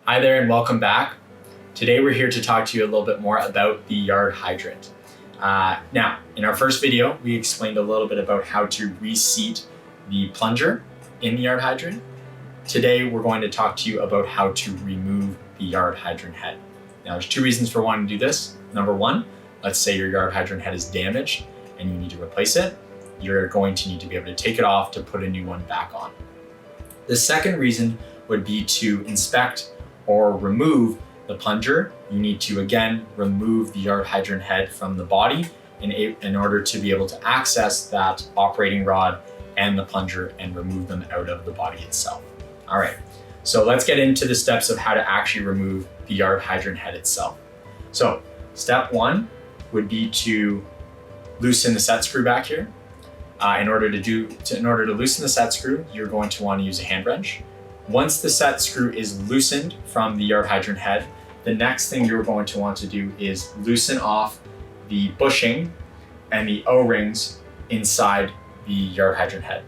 Hi there and welcome back. Today we're here to talk to you a little bit more about the yard hydrant. Now, in our first video, we explained a little bit about how to reseat the plunger in the yard hydrant. Today we're going to talk to you about how to remove the yard hydrant head. Now there's two reasons for wanting to do this. Number one, let's say your yard hydrant head is damaged and you need to replace it. You're going to need to be able to take it off to put a new one back on. The second reason would be to inspect or remove the plunger. You need to again remove the yard hydrant head from the body in order to be able to access that operating rod and the plunger and remove them out of the body itself. All right, so let's get into the steps of how to actually remove the yard hydrant head itself. So step one would be to loosen the set screw back here. In order to loosen the set screw, you're going to want to use a hand wrench. Once the set screw is loosened from the yard hydrant head, the next thing you're going to want to do is loosen off the bushing and the O-rings inside the yard hydrant head.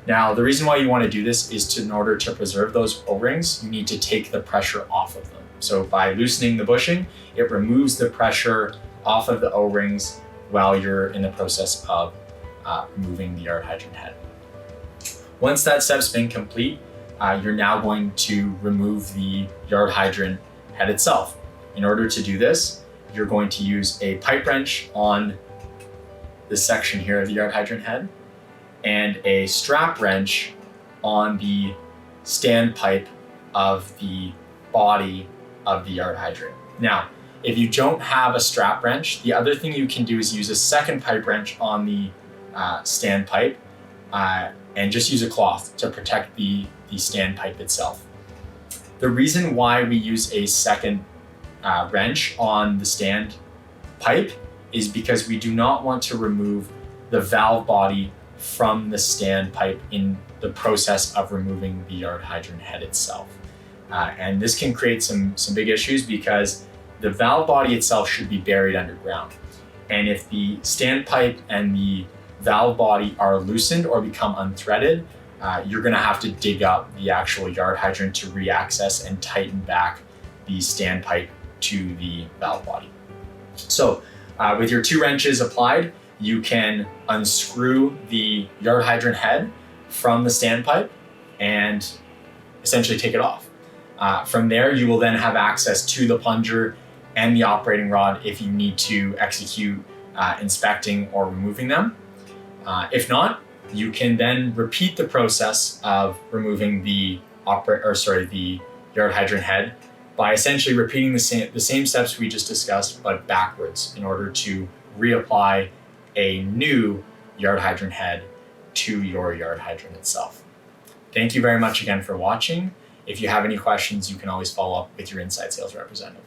Now, the reason why you want to do this is in order to preserve those O-rings, you need to take the pressure off of them. So by loosening the bushing, it removes the pressure off of the O-rings while you're in the process of removing the yard hydrant head. Once that step's been complete, you're now going to remove the yard hydrant head itself. In order to do this, you're going to use a pipe wrench on this section here of the yard hydrant head and a strap wrench on the standpipe of the body of the yard hydrant. Now, if you don't have a strap wrench, the other thing you can do is use a second pipe wrench on the standpipe and just use a cloth to protect the standpipe itself. The reason why we use a second wrench on the standpipe is because we do not want to remove the valve body from the standpipe in the process of removing the yard hydrant head itself. And this can create some big issues because the valve body itself should be buried underground. And if the standpipe and the valve body are loosened or become unthreaded, you're gonna have to dig up the actual yard hydrant to reaccess and tighten back the standpipe to the valve body. So with your two wrenches applied, you can unscrew the yard hydrant head from the standpipe and essentially take it off. From there, you will then have access to the plunger and the operating rod if you need to execute inspecting or removing them. If not, you can then repeat the process of removing the yard hydrant head by essentially repeating the same steps we just discussed, but backwards in order to reapply a new yard hydrant head to your yard hydrant itself. Thank you very much again for watching. If you have any questions, you can always follow up with your inside sales representative.